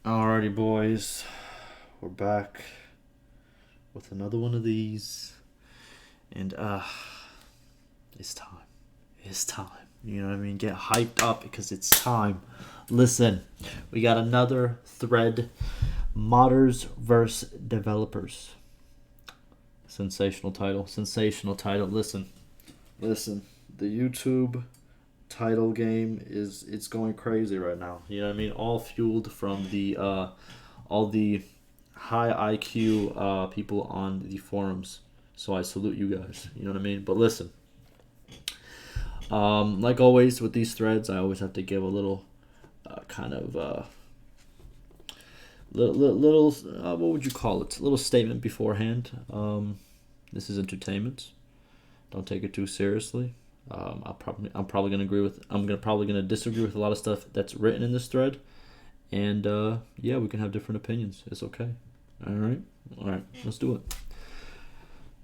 Alrighty, boys, we're back with another one of these, and it's time. It's time. You know what I mean? Get hyped up because it's time. Listen, we got another thread: modders versus developers. Sensational title. Sensational title. Listen. The YouTube title game it's going crazy right now. You know what I mean? All fueled from the all the high IQ people on the forums. So I salute you guys. You know what I mean? But listen, like always with these threads, I always have to give a little kind of little what would you call it? A little statement beforehand. This is entertainment. Don't take it too seriously. I'm probably gonna agree with. Probably gonna disagree with a lot of stuff that's written in this thread, and yeah, we can have different opinions. It's okay. All right. Let's do it.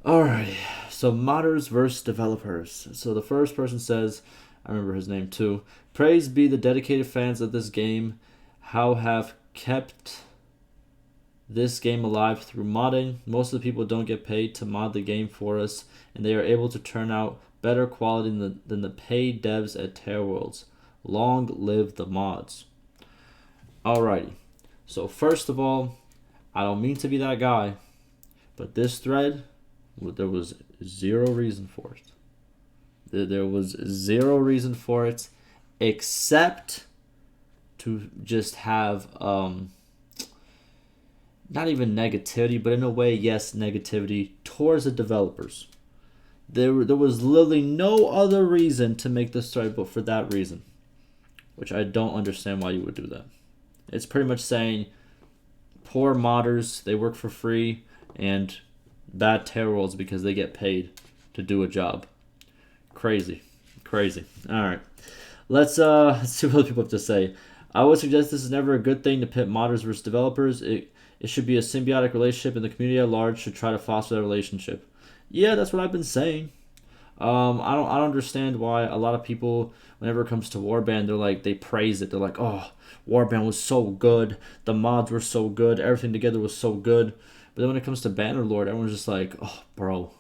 All right. So modders versus developers. So the first person says, I remember his name too. Praise be the dedicated fans of this game, how have kept this game alive through modding. Most of the people don't get paid to mod the game for us, and they are able to turn out better quality than the paid devs at Terra Worlds. Long live the mods. Alrighty. So first of all, I don't mean to be that guy, but this thread, there was zero reason for it. There was zero reason for it, except to just have not even negativity, but in a way, yes, negativity towards the developers. There was literally no other reason to make this thread but for that reason, which I don't understand why you would do that. It's pretty much saying poor modders, they work for free, and bad Terra Worlds because they get paid to do a job. Crazy. All right, let's see what other people have to say. I would suggest this is never a good thing to pit modders versus developers. It should be a symbiotic relationship, and the community at large should try to foster that relationship. Yeah, that's what I've been saying. I don't understand why a lot of people, whenever it comes to Warband, they praise it. They're like, oh, Warband was so good, the mods were so good, everything together was so good. But then when it comes to Bannerlord, everyone's just like, oh, bro,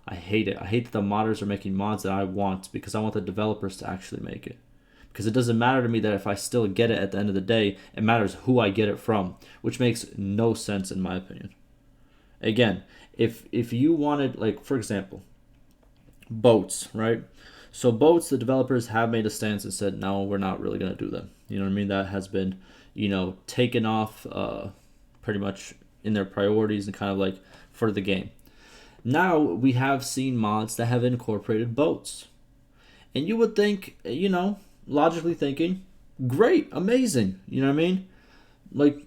I hate it. I hate that the modders are making mods that I want because I want the developers to actually make it. Because it doesn't matter to me that if I still get it at the end of the day, it matters who I get it from, which makes no sense in my opinion. Again, if you wanted, like, for example, boats, right? So boats, the developers have made a stance and said, no, we're not really going to do them. You know what I mean? That has been, taken off pretty much in their priorities and kind of like for the game. Now we have seen mods that have incorporated boats. And you would think, logically thinking, great, amazing. You know what I mean? Like,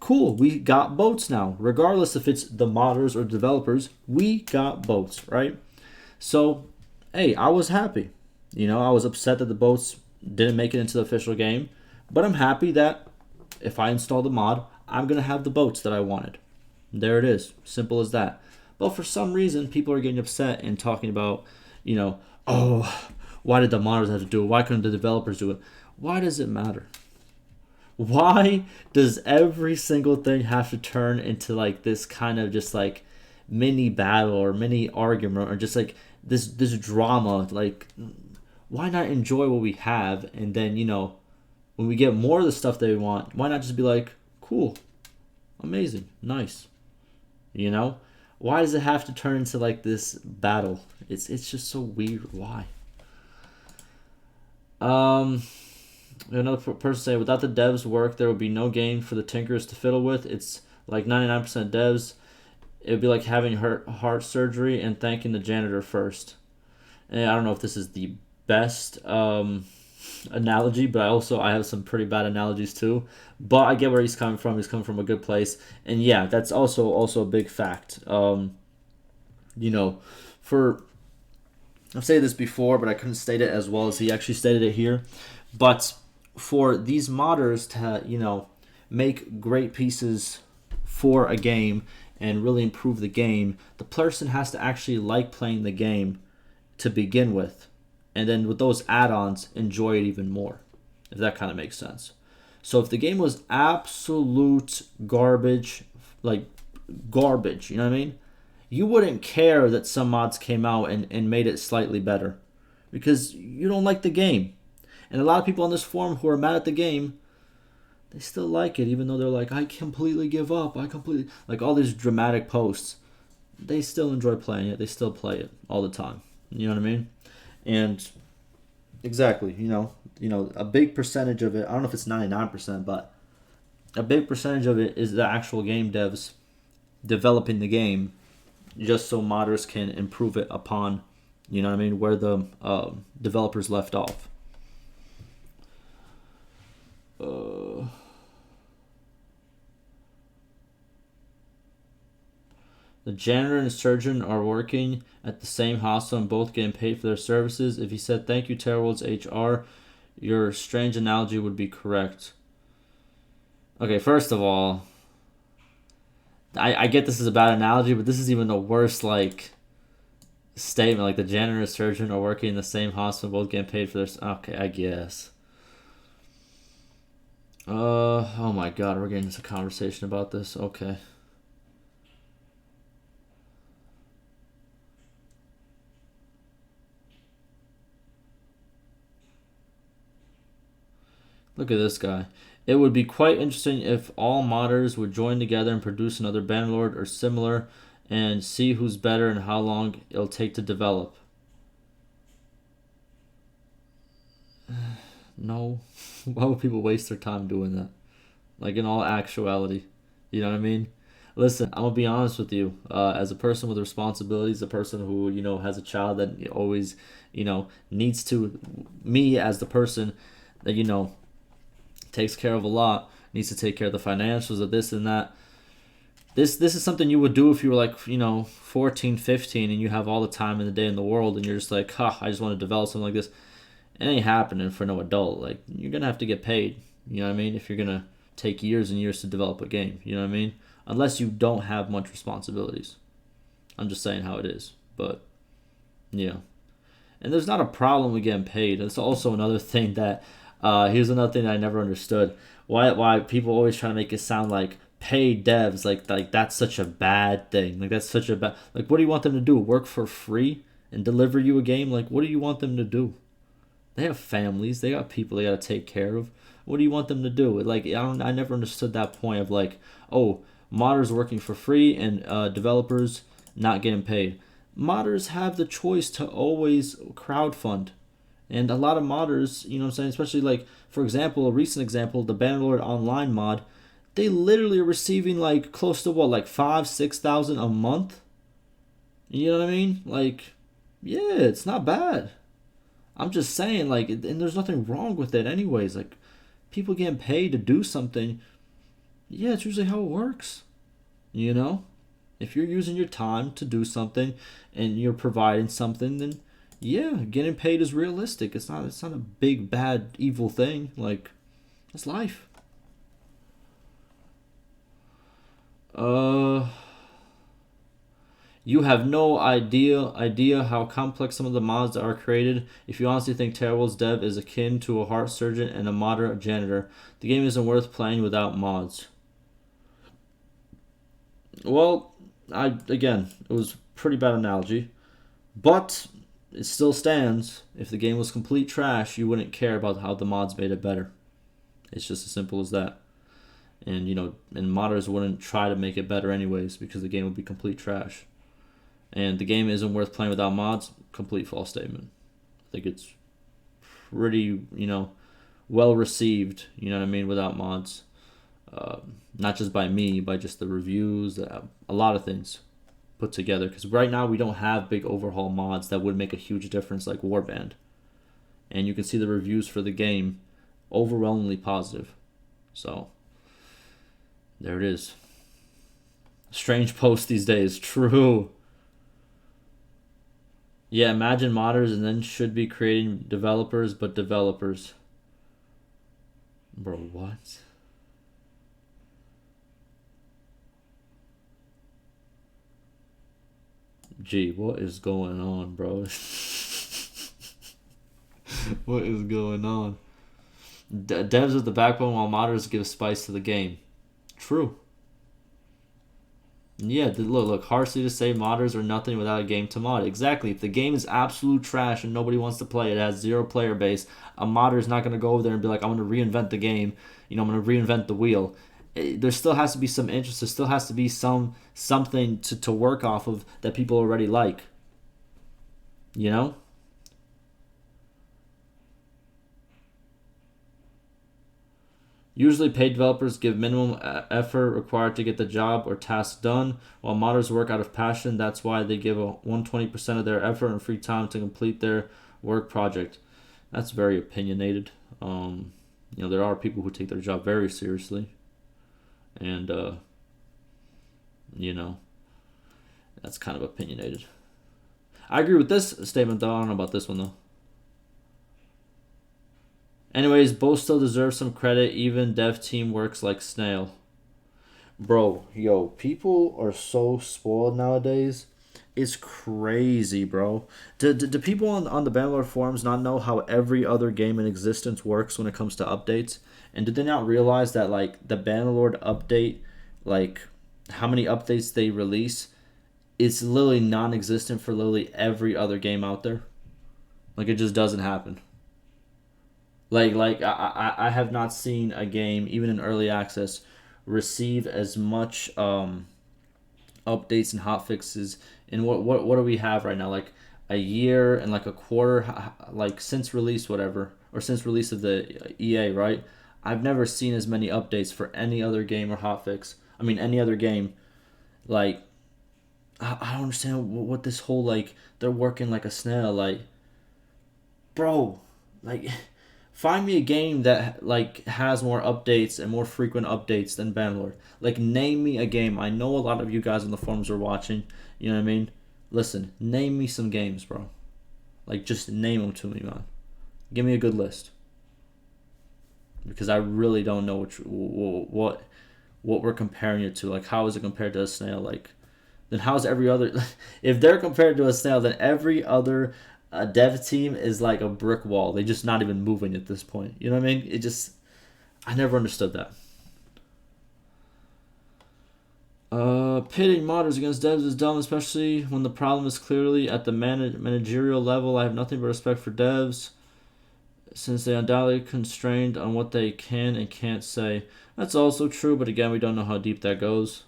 cool, we got boats now. Regardless if it's the modders or developers, we got boats, right? So, hey, I was happy. I was upset that the boats didn't make it into the official game, but I'm happy that if I install the mod, I'm going to have the boats that I wanted. There it is. Simple as that. But for some reason, people are getting upset and talking about, oh, why did the modders have to do it? Why couldn't the developers do it? Why does it matter? Why does every single thing have to turn into like this kind of just like mini battle or mini argument or just like this drama? Like, why not enjoy what we have, and then when we get more of the stuff that we want, why not just be like, cool, amazing, nice? Why does it have to turn into like this battle? It's just so weird. Why? Another person say, without the devs' work, there would be no game for the tinkers to fiddle with. It's like 99% devs. It would be like having heart surgery and thanking the janitor first. And I don't know if this is the best analogy, but I have some pretty bad analogies too. But I get where he's coming from. He's coming from a good place, and yeah, that's also a big fact. For I've said this before, but I couldn't state it as well as he actually stated it here. But for these modders to, make great pieces for a game and really improve the game, the person has to actually like playing the game to begin with. And then with those add-ons, enjoy it even more, if that kind of makes sense. So if the game was absolute garbage, like garbage, you know what I mean? You wouldn't care that some mods came out and made it slightly better because you don't like the game. And a lot of people on this forum who are mad at the game, they still like it, even though they're like, I completely give up. I completely, like all these dramatic posts. They still enjoy playing it. They still play it all the time. You know what I mean? And exactly, a big percentage of it, I don't know if it's 99%, but a big percentage of it is the actual game devs developing the game just so modders can improve it upon, you know what I mean, where the developers left off. The janitor and surgeon are working at the same hospital and both getting paid for their services. If he said thank you, Terrorworld's HR, your strange analogy would be correct. Okay, first of all, I get this is a bad analogy, but this is even the worst statement. Like the janitor and surgeon are working in the same hospital, both getting paid for their. Okay, I guess. Oh my God, we're getting into a conversation about this. Okay. Look at this guy. It would be quite interesting if all modders would join together and produce another Bannerlord or similar and see who's better and how long it'll take to develop. No. Why would people waste their time doing that? Like in all actuality. You know what I mean? Listen, I'm gonna be honest with you. As a person with responsibilities, a person who has a child that always needs to, me as the person that takes care of a lot, needs to take care of the financials of this and that. This is something you would do if you were like 14, 15, and you have all the time in the day in the world, and you're just like, I just want to develop something like this. It ain't happening for no adult. Like, you're gonna have to get paid. You know what I mean? If you're gonna take years and years to develop a game, you know what I mean? Unless you don't have much responsibilities. I'm just saying how it is. But yeah. And there's not a problem with getting paid. It's also another thing that here's another thing that I never understood. Why people always try to make it sound like paid devs like that's such a bad thing. Like that's such a bad, like what do you want them to do? Work for free and deliver you a game? Like what do you want them to do? They have families, they got people they got to take care of. What do you want them to do? Like I never understood that point of like, oh, modders working for free and developers not getting paid. Modders have the choice to always crowdfund. And a lot of modders, you know what I'm saying, especially like, for example, a recent example, the Bannerlord Online mod, they literally are receiving like close to what, like 5,000-6,000 a month? You know what I mean? Like, yeah, it's not bad. I'm just saying, like, and there's nothing wrong with it anyways. Like, people getting paid to do something, yeah, it's usually how it works. You know? If you're using your time to do something and you're providing something, then yeah, getting paid is realistic. It's not a big bad evil thing. Like, it's life. You have no idea how complex some of the mods are created. If you honestly think Terrible's dev is akin to a heart surgeon and a moderate janitor, the game isn't worth playing without mods. Well, it was a pretty bad analogy, but it still stands. If the game was complete trash, you wouldn't care about how the mods made it better. It's just as simple as that. And and modders wouldn't try to make it better anyways because the game would be complete trash. And the game isn't worth playing without mods. Complete false statement. I think it's pretty, well received. You know what I mean? Without mods, not just by me, by just the reviews, a lot of things put together. Because right now we don't have big overhaul mods that would make a huge difference, like Warband. And you can see the reviews for the game, overwhelmingly positive. So there it is. Strange post these days. True. Yeah, imagine modders and then should be creating developers, but developers. Bro, what? Gee, what is going on, bro? What is going on? Devs are the backbone while modders give spice to the game. True. Yeah, look, harshly to say modders are nothing without a game to mod. Exactly. If the game is absolute trash and nobody wants to play it, has zero player base, a modder is not going to go over there and be like, I'm going to reinvent the game. I'm going to reinvent the wheel. There still has to be some interest. There still has to be something to work off of that people already like. You know? Usually paid developers give minimum effort required to get the job or task done, while modders work out of passion. That's why they give 120% of their effort and free time to complete their work project. That's very opinionated. There are people who take their job very seriously. And, that's kind of opinionated. I agree with this statement, though. I don't know about this one, though. Anyways, both still deserve some credit. Even dev team works like snail. Bro, people are so spoiled nowadays. It's crazy, bro. Do people on the Bannerlord forums not know how every other game in existence works when it comes to updates? And did they not realize that, like, the Bannerlord update, like, how many updates they release, it's literally non-existent for literally every other game out there? Like, it just doesn't happen. I have not seen a game, even in early access, receive as much updates and hotfixes. And what do we have right now? Like a year and like a quarter, like since release, whatever, or since release of the EA, right? I've never seen as many updates for any other game or hotfix. I mean, any other game. Like, I don't understand what this whole, like, they're working like a snail. Like, bro, like. Find me a game that, like, has more updates and more frequent updates than Bannerlord. Like, name me a game. I know a lot of you guys on the forums are watching. You know what I mean? Listen, name me some games, bro. Like, just name them to me, man. Give me a good list. Because I really don't know what we're comparing it to. Like, how is it compared to a snail? Like, then how's every other... If they're compared to a snail, then every other... A dev team is like a brick wall. They're just not even moving at this point. You know what I mean? I never understood that. Pitting modders against devs is dumb, especially when the problem is clearly at the managerial level. I have nothing but respect for devs, since they undoubtedly constrained on what they can and can't say. That's also true, but again, we don't know how deep that goes.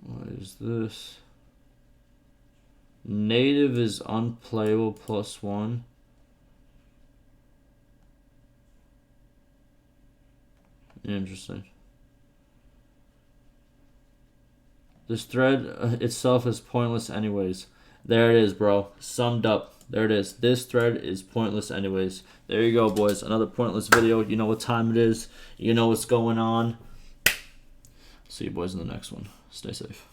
What is this? Native is unplayable +1. Interesting. This thread itself is pointless anyways. There it is, bro. Summed up. There it is. This thread is pointless anyways. There you go, boys. Another pointless video. You know what time it is. You know what's going on. See you boys in the next one. Stay safe.